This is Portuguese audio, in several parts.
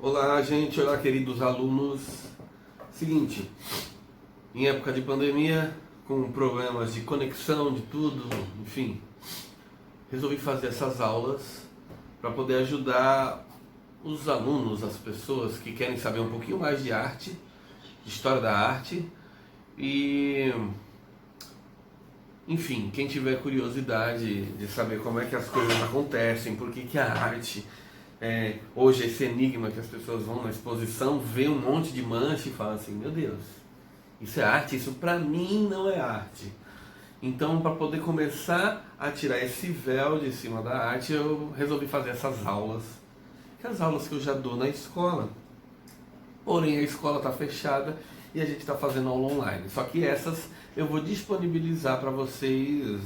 Olá, gente, olá, queridos alunos. Seguinte, em época de pandemia, com problemas de conexão, de tudo, enfim, resolvi fazer essas aulas para poder ajudar os alunos, as pessoas que querem saber um pouquinho mais de arte, de história da arte e, enfim, quem tiver curiosidade de saber como é que as coisas acontecem, por que a arte hoje esse enigma que as pessoas vão na exposição, vê um monte de mancha e fala assim, meu Deus, isso é arte? Isso pra mim não é arte. Então, para poder começar a tirar esse véu de cima da arte, eu resolvi fazer essas aulas, que as aulas que eu já dou na escola. Porém, a escola está fechada e a gente está fazendo aula online. Só que essas eu vou disponibilizar para vocês,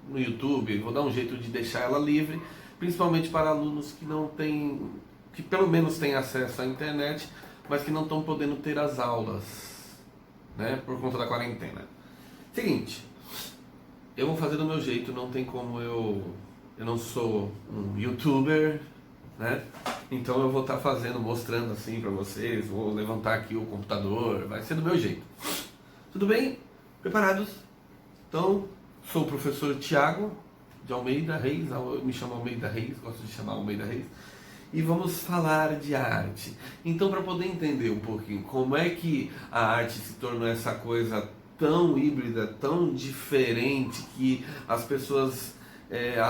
no YouTube, vou dar um jeito de deixar ela livre, principalmente para alunos que não têm, que pelo menos têm acesso à internet, mas que não estão podendo ter as aulas, né, por conta da quarentena. Seguinte, eu vou fazer do meu jeito, não tem como eu não sou um youtuber, né? Então eu vou estar fazendo, mostrando assim para vocês, vou levantar aqui o computador, vai ser do meu jeito. Tudo bem? Preparados? Então, sou o professor Tiago de Almeida Reis, eu me chamo Almeida Reis, gosto de chamar Almeida Reis, e vamos falar de arte. Então, para poder entender um pouquinho como é que a arte se tornou essa coisa tão híbrida, tão diferente, que as pessoas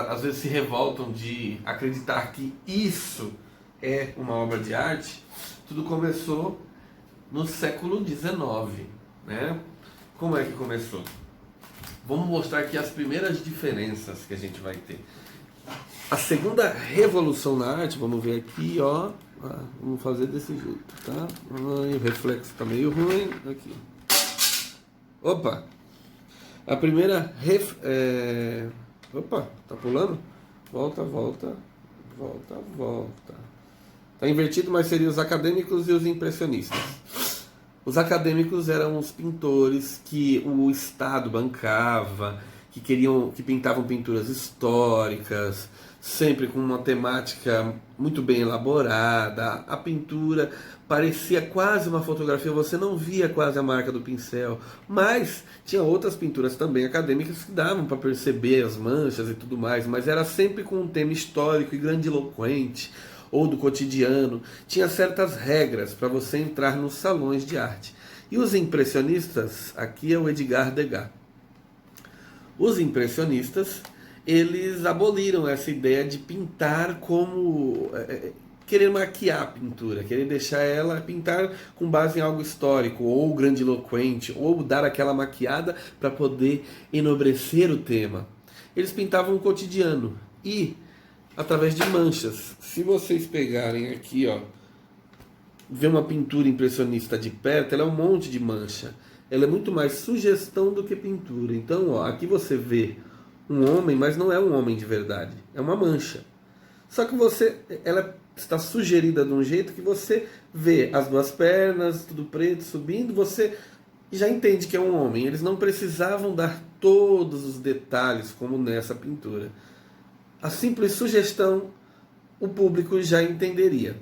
às vezes se revoltam de acreditar que isso é uma obra de arte, tudo começou no século XIX, né? Como é que começou? Vamos mostrar aqui as primeiras diferenças que a gente vai ter. A segunda revolução na arte, vamos ver aqui, ó. Vamos fazer desse jeito, tá? O reflexo tá meio ruim. Aqui. Opa! A primeira. Opa, tá pulando? Volta, volta, volta, volta. Tá invertido, mas seriam os acadêmicos e os impressionistas. Os acadêmicos eram os pintores que o Estado bancava, que pintavam pinturas históricas, sempre com uma temática muito bem elaborada. A pintura parecia quase uma fotografia, você não via quase a marca do pincel, mas tinha outras pinturas também acadêmicas que davam para perceber as manchas e tudo mais, mas era sempre com um tema histórico e grandiloquente, ou do cotidiano. Tinha certas regras para você entrar nos salões de arte. E os impressionistas, aqui é o Edgar Degas. Os impressionistas, eles aboliram essa ideia de pintar como querer maquiar a pintura, querer deixar ela pintar com base em algo histórico, ou grandiloquente, ou dar aquela maquiada para poder enobrecer o tema. Eles pintavam o cotidiano e através de manchas. Se vocês pegarem aqui, ó, ver uma pintura impressionista de perto, ela é um monte de mancha. Ela é muito mais sugestão do que pintura. Então, ó, aqui você vê um homem, mas não é um homem de verdade. É uma mancha. Só que ela está sugerida de um jeito que você vê as duas pernas, tudo preto, subindo, você já entende que é um homem. Eles não precisavam dar todos os detalhes como nessa pintura. A simples sugestão, o público já entenderia.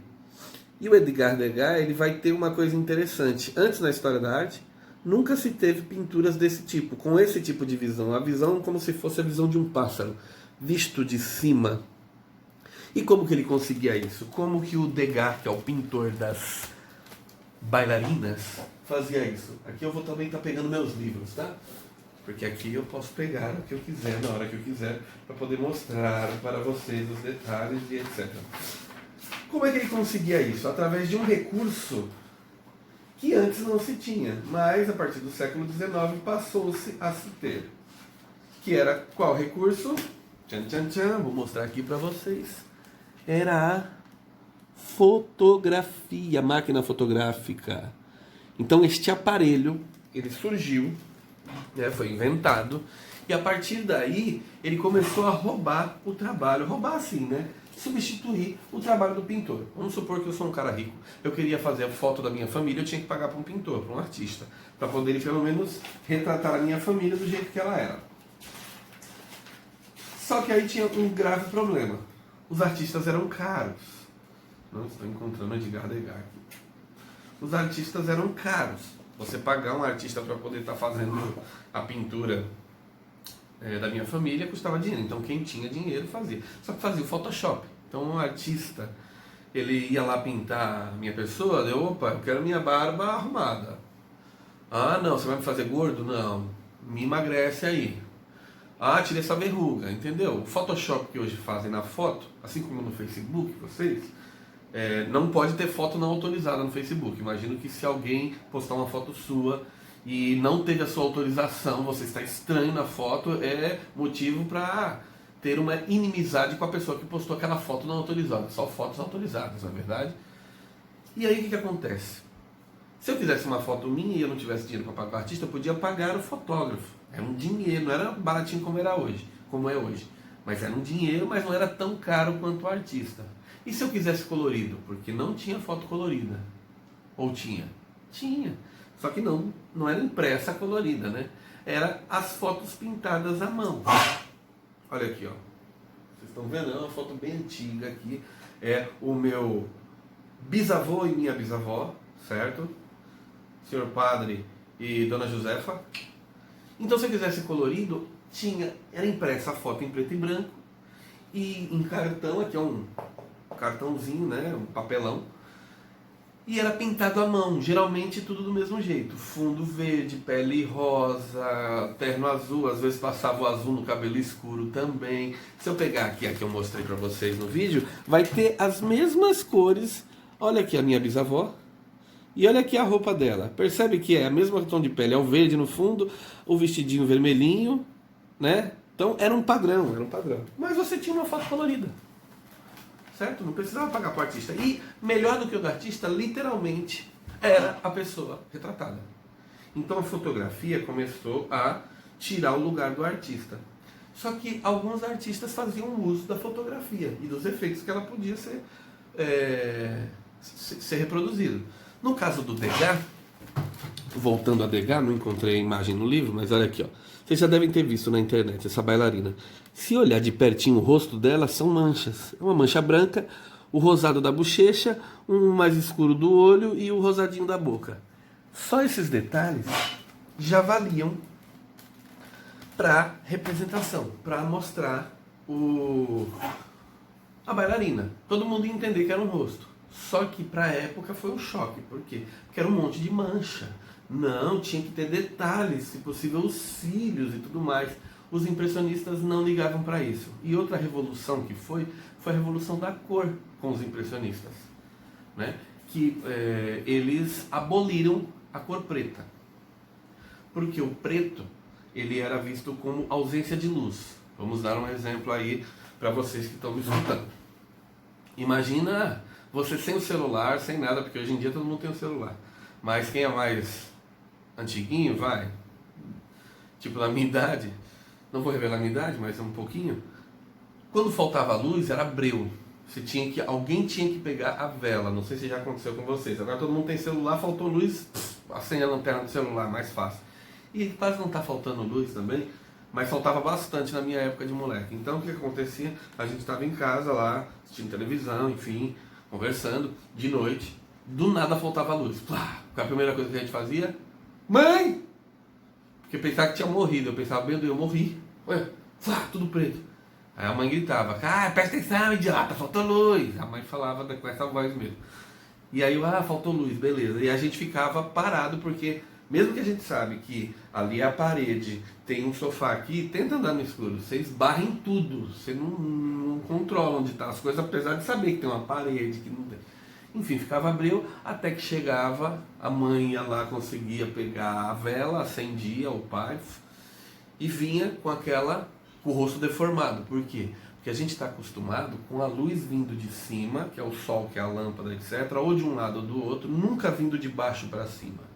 E o Edgar Degas, ele vai ter uma coisa interessante. Antes, na história da arte, nunca se teve pinturas desse tipo, com esse tipo de visão. A visão como se fosse a visão de um pássaro, visto de cima. E como que ele conseguia isso? Como que o Degas, que é o pintor das bailarinas, fazia isso? Aqui eu vou também estar pegando meus livros, tá? Porque aqui eu posso pegar o que eu quiser, na hora que eu quiser, para poder mostrar para vocês os detalhes e etc. Como é que ele conseguia isso? Através de um recurso que antes não se tinha, mas a partir do século XIX passou-se a se ter. Que era qual recurso? Tchan, tchan, tchan, vou mostrar aqui para vocês. Era a fotografia, a máquina fotográfica. Então este aparelho, ele surgiu, foi inventado, e a partir daí ele começou a roubar o trabalho, roubar assim, né? Substituir o trabalho do pintor. Vamos supor que eu sou um cara rico, eu queria fazer a foto da minha família, eu tinha que pagar para um pintor, para um artista, para poder pelo menos retratar a minha família do jeito que ela era. Só que aí tinha um grave problema, os artistas eram caros. Não estou encontrando Edgar Degas aqui. Os artistas eram caros. Você pagar um artista para poder estar fazendo a pintura da minha família custava dinheiro. Então quem tinha dinheiro fazia. Só que fazia o Photoshop. Então um artista, ele ia lá pintar a minha pessoa, deu, opa, eu quero minha barba arrumada. Ah, não, você vai me fazer gordo? Não, me emagrece aí. Ah, tirei essa verruga, entendeu? O Photoshop que hoje fazem na foto, assim como no Facebook, vocês, não pode ter foto não autorizada no Facebook. Imagino que se alguém postar uma foto sua e não teve a sua autorização, você está estranho na foto, é motivo para ter uma inimizade com a pessoa que postou aquela foto não autorizada. Só fotos autorizadas, não é verdade? E aí o que acontece? Se eu quisesse uma foto minha e eu não tivesse dinheiro para pagar o artista, eu podia pagar o fotógrafo. Era um dinheiro, não era baratinho como era hoje, como é hoje. Mas era um dinheiro, mas não era tão caro quanto o artista. E se eu quisesse colorido? Porque não tinha foto colorida. Ou tinha? Tinha. Só que não era impressa colorida, né? Era as fotos pintadas à mão. Olha aqui, ó. Vocês estão vendo? É uma foto bem antiga aqui. É o meu bisavô e minha bisavó, certo? Senhor Padre e Dona Josefa. Então, se eu quisesse colorido, era impressa a foto em preto e branco e em cartão, aqui é um cartãozinho, né, um papelão, e era pintado à mão, geralmente tudo do mesmo jeito, fundo verde, pele rosa, terno azul, às vezes passava o azul no cabelo escuro também. Se eu pegar aqui a que eu mostrei para vocês no vídeo, vai ter as mesmas cores. Olha aqui a minha bisavó. E olha aqui a roupa dela. Percebe que é a mesma tom de pele, é o verde no fundo, o vestidinho vermelhinho, né? Então era um padrão, era um padrão. Mas você tinha uma foto colorida, certo? Não precisava pagar para o artista. E melhor do que o do artista, literalmente, era a pessoa retratada. Então a fotografia começou a tirar o lugar do artista. Só que alguns artistas faziam uso da fotografia e dos efeitos que ela podia ser reproduzida. No caso do Degas, voltando a Degas, não encontrei a imagem no livro, mas olha aqui, ó. Vocês já devem ter visto na internet essa bailarina. Se olhar de pertinho o rosto dela, são manchas. É uma mancha branca, o rosado da bochecha, um mais escuro do olho e o rosadinho da boca. Só esses detalhes já valiam para representação, para mostrar a bailarina. Todo mundo ia entender que era um rosto. Só que para a época foi um choque. Por quê? Porque era um monte de mancha. Não, tinha que ter detalhes, se possível os cílios e tudo mais. Os impressionistas não ligavam para isso. E outra revolução que foi a revolução da cor com os impressionistas, né? Que eles aboliram a cor preta. Porque o preto, ele era visto como ausência de luz. Vamos dar um exemplo aí para vocês que estão me escutando. Imagina você sem o celular, sem nada, porque hoje em dia todo mundo tem um celular. Mas quem é mais antiguinho, vai, tipo da minha idade, não vou revelar a minha idade, mas é um pouquinho. Quando faltava luz, era breu. Alguém tinha que pegar a vela. Não sei se já aconteceu com vocês. Agora todo mundo tem celular, faltou luz, acende a lanterna do celular, mais fácil. E quase não está faltando luz também, mas faltava bastante na minha época de moleque. Então o que acontecia? A gente estava em casa lá, assistindo televisão, enfim, conversando, de noite, do nada faltava luz. Plá! A primeira coisa que a gente fazia, mãe! Porque pensava que tinha morrido, eu pensava, meu Deus, eu morri. Ué, plá, tudo preto. Aí a mãe gritava, presta atenção, idiota, faltou luz. A mãe falava com essa voz mesmo. E aí, faltou luz, beleza. E a gente ficava parado, porque mesmo que a gente sabe que ali é a parede, tem um sofá aqui, tenta andar no escuro, você esbarra em tudo, você não controla onde estão as coisas, apesar de saber que tem uma parede, que não tem. Enfim, ficava breu, até que chegava, a mãe ia lá, conseguia pegar a vela, acendia o pai, e vinha com o rosto deformado. Por quê? Porque a gente está acostumado com a luz vindo de cima, que é o sol, que é a lâmpada, etc., ou de um lado ou do outro, nunca vindo de baixo para cima.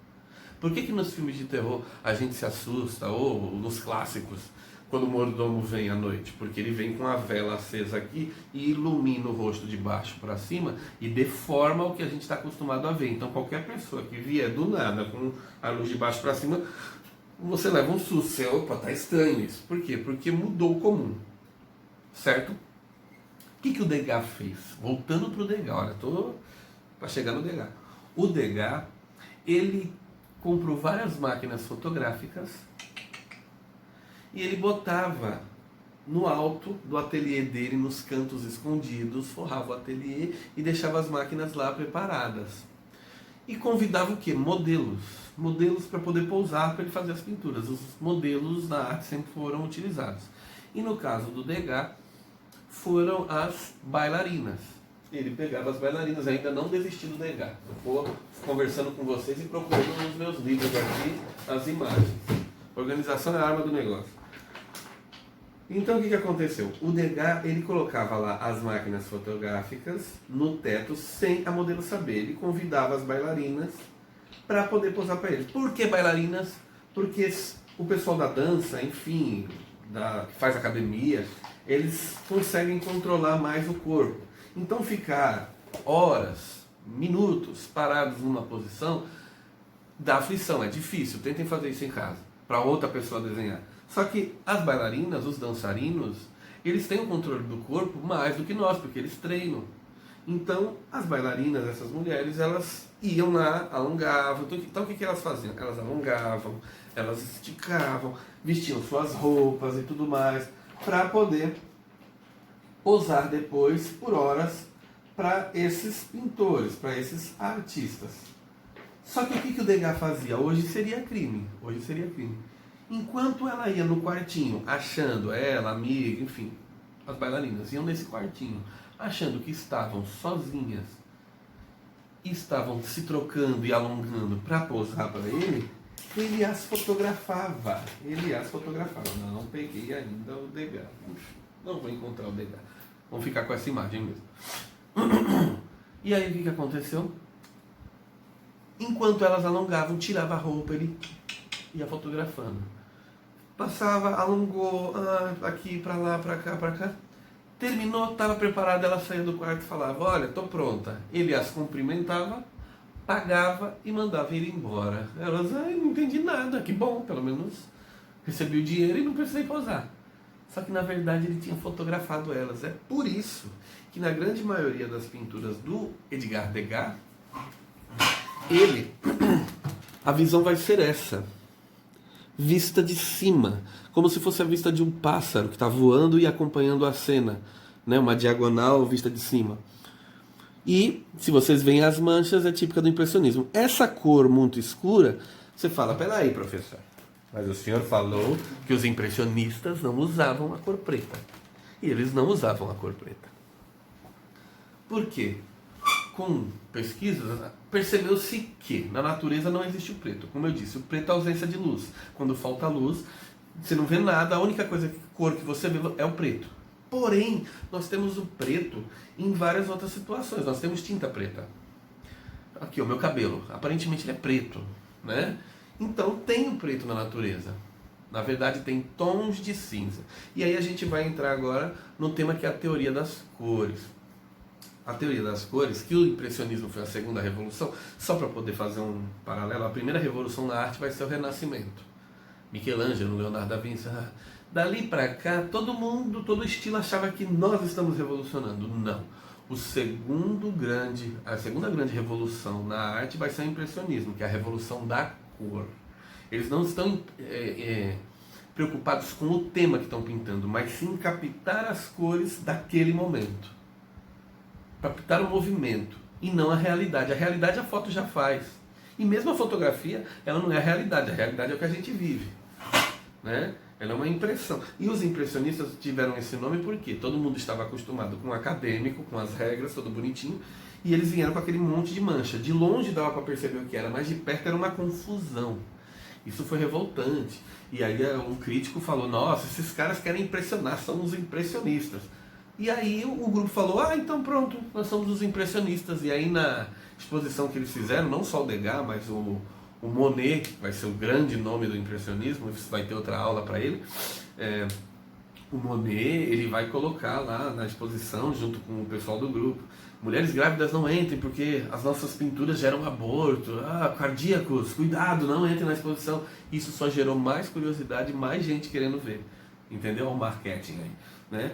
Por que nos filmes de terror a gente se assusta, ou nos clássicos, quando o mordomo vem à noite? Porque ele vem com a vela acesa aqui e ilumina o rosto de baixo para cima e deforma o que a gente está acostumado a ver. Então qualquer pessoa que vier do nada com a luz de baixo para cima, você leva um susto. Você, opa, tá estranho isso. Por quê? Porque mudou o comum, certo? que o Degas fez? Voltando para o Degas, olha, estou para chegar no Degas. O Degas, ele comprou várias máquinas fotográficas e ele botava no alto do ateliê dele, nos cantos escondidos, forrava o ateliê e deixava as máquinas lá preparadas. E convidava o quê? Modelos. Modelos para poder pousar para ele fazer as pinturas. Os modelos da arte sempre foram utilizados. E no caso do Degas, foram as bailarinas. Ele pegava as bailarinas, ainda não desisti do Degas. Eu vou conversando com vocês e procurando nos meus livros aqui as imagens. Organização é a arma do negócio. Então o que aconteceu? O Degas, ele colocava lá as máquinas fotográficas no teto sem a modelo saber. Ele convidava as bailarinas para poder posar para eles. Por que bailarinas? Porque o pessoal da dança, enfim, que faz academia, eles conseguem controlar mais o corpo. Então ficar horas, minutos parados numa posição dá aflição, é difícil. Tentem fazer isso em casa, para outra pessoa desenhar. Só que as bailarinas, os dançarinos, eles têm o controle do corpo mais do que nós, porque eles treinam. Então, as bailarinas, essas mulheres, elas iam lá, alongavam. Então, o que elas faziam? Elas alongavam, elas esticavam, vestiam suas roupas e tudo mais, para poder posar depois, por horas, para esses pintores, para esses artistas. Só que o que o Degas fazia? Hoje seria crime. Enquanto ela ia no quartinho, achando ela, amiga, enfim, as bailarinas iam nesse quartinho, achando que estavam sozinhas, e estavam se trocando e alongando para posar para ele as fotografava. Não peguei ainda o Degas. Não vou encontrar o Degas. Vamos ficar com essa imagem mesmo. E aí o que aconteceu? Enquanto elas alongavam, tirava a roupa, ele ia fotografando. Passava, alongou, aqui, pra lá, pra cá. Terminou, estava preparada, ela saía do quarto e falava, olha, tô pronta. Ele as cumprimentava, pagava e mandava ir embora. Elas, não entendi nada, que bom, pelo menos recebi o dinheiro e não precisei posar. Só que na verdade ele tinha fotografado elas. É por isso que na grande maioria das pinturas do Edgar Degas, a visão vai ser essa, vista de cima, como se fosse a vista de um pássaro que está voando e acompanhando a cena, né? Uma diagonal vista de cima. E se vocês veem as manchas, é típica do impressionismo. Essa cor muito escura, você fala, peraí, professor, mas o senhor falou que os impressionistas não usavam a cor preta. E eles não usavam a cor preta. Por quê? Com pesquisas, percebeu-se que na natureza não existe o preto. Como eu disse, o preto é a ausência de luz. Quando falta luz, você não vê nada, a única cor que você vê é o preto. Porém, nós temos o preto em várias outras situações. Nós temos tinta preta. Aqui, o meu cabelo, aparentemente ele é preto, né? Então tem o preto na natureza. Na verdade tem tons de cinza. E aí a gente vai entrar agora no tema que é a teoria das cores. A teoria das cores, que o impressionismo foi a segunda revolução, só para poder fazer um paralelo, a primeira revolução na arte vai ser o Renascimento. Michelangelo, Leonardo da Vinci. Dali para cá, todo estilo achava que nós estamos revolucionando. Não. A segunda grande revolução na arte vai ser o impressionismo, que é a revolução da cor. Eles não estão preocupados com o tema que estão pintando, mas sim em captar as cores daquele momento. Captar o movimento e não a realidade. A realidade a foto já faz. E mesmo a fotografia, ela não é a realidade é o que a gente vive, né? Ela é uma impressão. E os impressionistas tiveram esse nome porque todo mundo estava acostumado com o acadêmico, com as regras, todo bonitinho, e eles vieram com aquele monte de mancha. De longe dava para perceber o que era, mas de perto era uma confusão. Isso foi revoltante. E aí um crítico falou, nossa, esses caras querem impressionar, são os impressionistas. E aí o grupo falou, então pronto, nós somos os impressionistas. E aí na exposição que eles fizeram, não só o Degas, mas o Monet, que vai ser o grande nome do impressionismo, vai ter outra aula para ele, o Monet, ele vai colocar lá na exposição, junto com o pessoal do grupo, mulheres grávidas não entrem porque as nossas pinturas geram aborto, cardíacos, cuidado, não entrem na exposição. Isso só gerou mais curiosidade, mais gente querendo ver, entendeu? O marketing aí, né?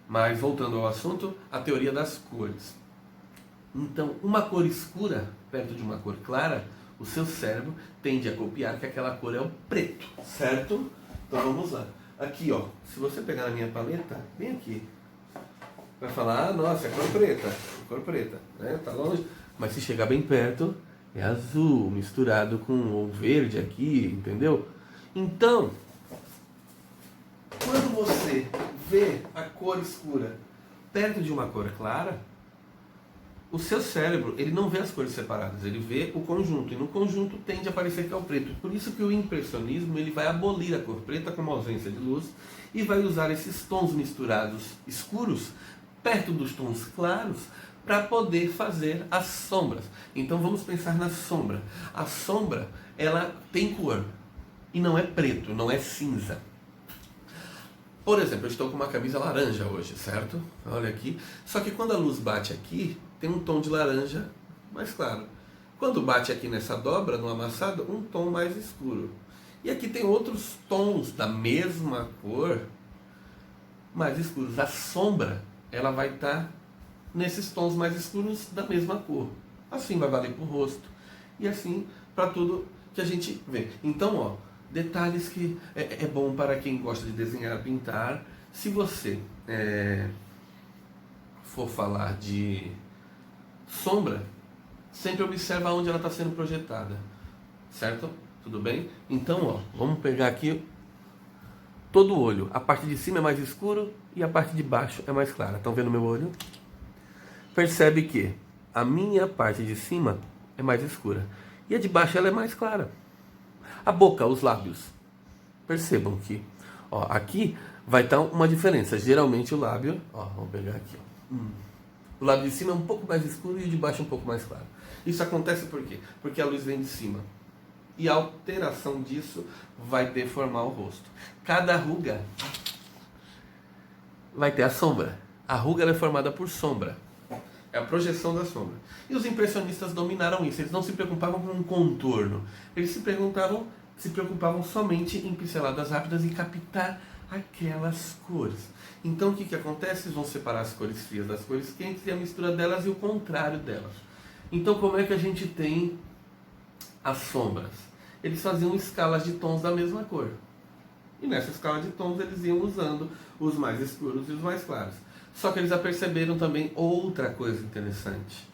Mas voltando ao assunto, a teoria das cores. Então, uma cor escura perto de uma cor clara, o seu cérebro tende a copiar que aquela cor é o preto, certo? Então vamos lá. Aqui, ó, se você pegar na minha paleta, bem aqui, vai falar, ah, nossa, é cor preta, né? Tá longe. Mas se chegar bem perto, é azul, misturado com o verde aqui, entendeu? Então, quando você vê a cor escura perto de uma cor clara, o seu cérebro, ele não vê as cores separadas, ele vê o conjunto, e no conjunto tende a parecer que é o preto. Por isso que o impressionismo, ele vai abolir a cor preta como ausência de luz e vai usar esses tons misturados escuros perto dos tons claros para poder fazer as sombras. Então vamos pensar na sombra. A sombra, ela tem cor e não é preto, não é cinza. Por exemplo, eu estou com uma camisa laranja hoje, certo? Olha aqui. Só que quando a luz bate aqui, tem um tom de laranja mais claro. Quando bate aqui nessa dobra, no amassado, um tom mais escuro. E aqui tem outros tons da mesma cor, mais escuros. A sombra, ela vai estar nesses tons mais escuros da mesma cor. Assim vai valer para o rosto. E assim para tudo que a gente vê. Então, ó, detalhes que é bom para quem gosta de desenhar, pintar. Se você for falar de sombra, sempre observa onde ela está sendo projetada, certo? Tudo bem? Então, ó, vamos pegar aqui todo o olho. A parte de cima é mais escuro e a parte de baixo é mais clara. Estão vendo meu olho? Percebe que a minha parte de cima é mais escura e a de baixo ela é mais clara. A boca, os lábios. Percebam que, ó, aqui vai estar uma diferença. Geralmente o lábio, ó, vamos pegar aqui, ó. O lábio de cima é um pouco mais escuro e o de baixo um pouco mais claro. Isso acontece por quê? Porque a luz vem de cima. E a alteração disso vai deformar o rosto. Cada ruga vai ter a sombra. A ruga ela é formada por sombra. É a projeção da sombra. E os impressionistas dominaram isso. Eles não se preocupavam com um contorno. Eles se preocupavam somente em pinceladas rápidas e captar aquelas cores. Então o que acontece? Eles vão separar as cores frias das cores quentes e a mistura delas e o contrário delas. Então como é que a gente tem as sombras? Eles faziam escalas de tons da mesma cor. E nessa escala de tons eles iam usando os mais escuros e os mais claros. Só que eles aperceberam também outra coisa interessante.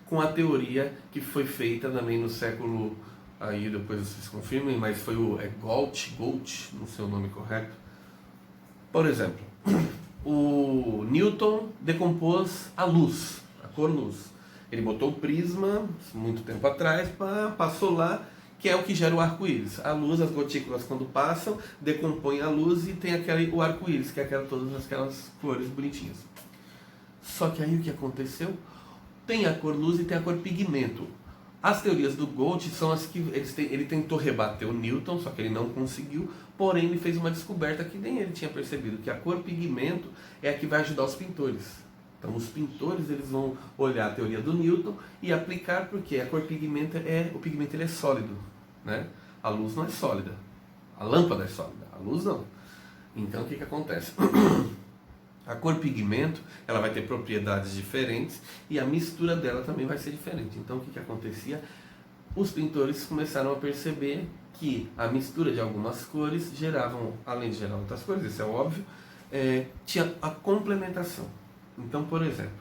Com a teoria que foi feita também no século, aí depois vocês confirmem, mas foi o Gauss, não sei o nome correto. Por exemplo, o Newton decompôs a luz, a cor luz. Ele botou o prisma, muito tempo atrás, passou lá, que é o que gera o arco-íris. A luz, as gotículas quando passam, decompõem a luz e tem o arco-íris, que é todas aquelas cores bonitinhas. Só que aí o que aconteceu? Tem a cor luz e tem a cor pigmento. As teorias do Gauss são as que ele tentou rebater o Newton, só que ele não conseguiu, porém ele fez uma descoberta que nem ele tinha percebido, que a cor pigmento é a que vai ajudar os pintores. Então os pintores eles vão olhar a teoria do Newton e aplicar, porque a cor pigmento o pigmento ele é sólido, né? A luz não é sólida, a lâmpada é sólida, a luz não. Então o que acontece? A cor pigmento ela vai ter propriedades diferentes e a mistura dela também vai ser diferente. Então o que acontecia? Os pintores começaram a perceber que a mistura de algumas cores geravam, além de gerar outras cores, isso é óbvio, tinha a complementação. Então, por exemplo,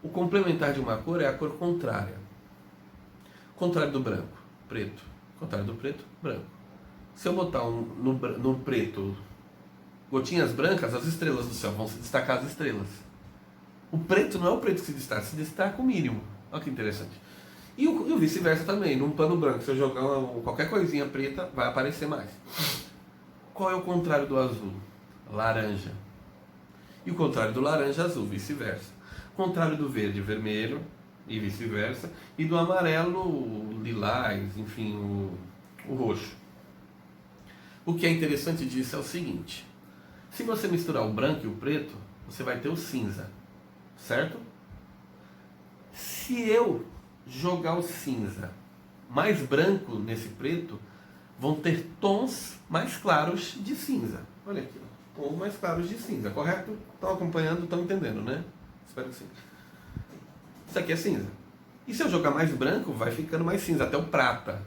o complementar de uma cor é a cor contrária. Contrário do branco, preto. Contrário do preto, branco. Se eu botar no preto gotinhas brancas, as estrelas do céu vão se destacar as estrelas. O preto não é o preto que se destaca o mínimo. Olha que interessante. E o vice-versa também. Num pano branco, se eu jogar qualquer coisinha preta, vai aparecer mais. Qual é o contrário do azul? Laranja. E o contrário do laranja, azul, vice-versa. Contrário do verde, vermelho, e vice-versa. E do amarelo, lilás, enfim, o roxo. O que é interessante disso é o seguinte. Se você misturar o branco e o preto, você vai ter o cinza, certo? Se eu jogar o cinza mais branco nesse preto, vão ter tons mais claros de cinza. Olha aqui, ó. tons mais claros de cinza, correto? Estão acompanhando, estão entendendo, né? Espero que sim. Isso aqui é cinza. E se eu jogar mais branco, vai ficando mais cinza, até o prata.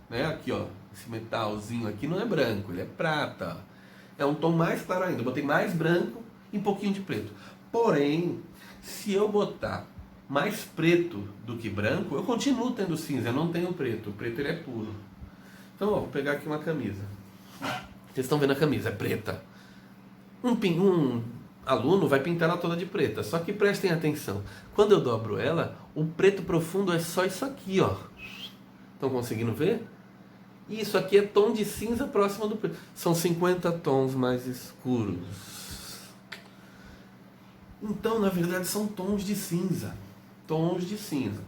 Né? Aqui, ó, esse metalzinho aqui não é branco, ele é prata. É um tom mais claro ainda. Eu botei mais branco e um pouquinho de preto. Porém, se eu botar mais preto do que branco, eu continuo tendo cinza, eu não tenho preto. O preto ele é puro. Então, ó, vou pegar aqui uma camisa. Vocês estão vendo a camisa, é preta. Um aluno vai pintar ela toda de preta. Só que prestem atenção. Quando eu dobro ela, o preto profundo é só isso aqui, ó. Estão conseguindo ver? E isso aqui é tom de cinza próximo do preto. São 50 tons mais escuros. Então, na verdade, são tons de cinza. Tons de cinza.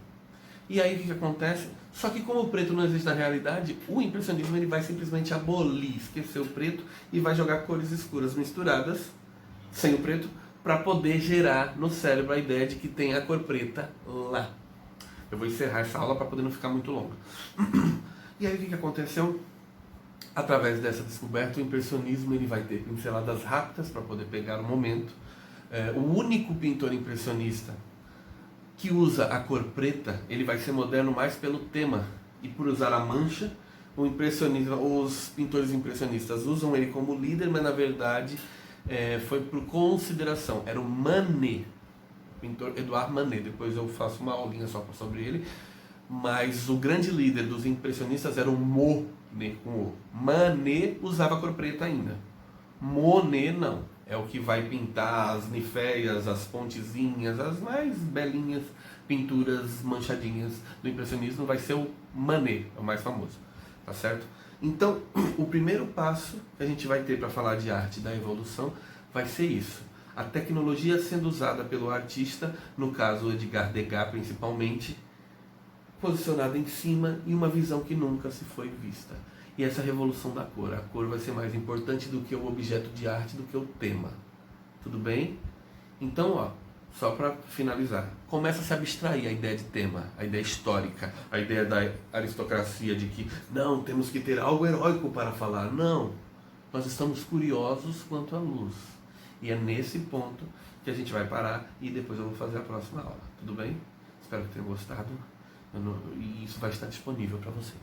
E aí o que acontece? Só que como o preto não existe na realidade, o impressionismo ele vai simplesmente abolir, esquecer o preto e vai jogar cores escuras misturadas, sem o preto, para poder gerar no cérebro a ideia de que tem a cor preta lá. Eu vou encerrar essa aula para poder não ficar muito longa. E aí o que aconteceu? Através dessa descoberta, o impressionismo ele vai ter pinceladas rápidas para poder pegar o momento. O único pintor impressionista que usa a cor preta, ele vai ser moderno mais pelo tema e por usar a mancha. Os pintores impressionistas usam ele como líder, mas na verdade foi por consideração. Era o Manet, o pintor Edouard Manet. Depois eu faço uma aulinha só sobre ele. Mas o grande líder dos impressionistas era o Monet, com o. Manet usava a cor preta ainda. Monet não. É o que vai pintar as niféias, as pontezinhas, as mais belinhas pinturas manchadinhas do impressionismo. Vai ser o Manet, é o mais famoso. Tá certo? Então, o primeiro passo que a gente vai ter para falar de arte da evolução vai ser isso. A tecnologia sendo usada pelo artista, no caso Edgar Degas principalmente, posicionada em cima e uma visão que nunca se foi vista. E essa revolução da cor. A cor vai ser mais importante do que o objeto de arte, do que o tema. Tudo bem? Então, ó, só para finalizar, começa a se abstrair a ideia de tema, a ideia histórica, a ideia da aristocracia de que não, temos que ter algo heróico para falar. Não, nós estamos curiosos quanto à luz. E é nesse ponto que a gente vai parar e depois eu vou fazer a próxima aula. Tudo bem? Espero que tenham gostado. E isso vai estar disponível para vocês.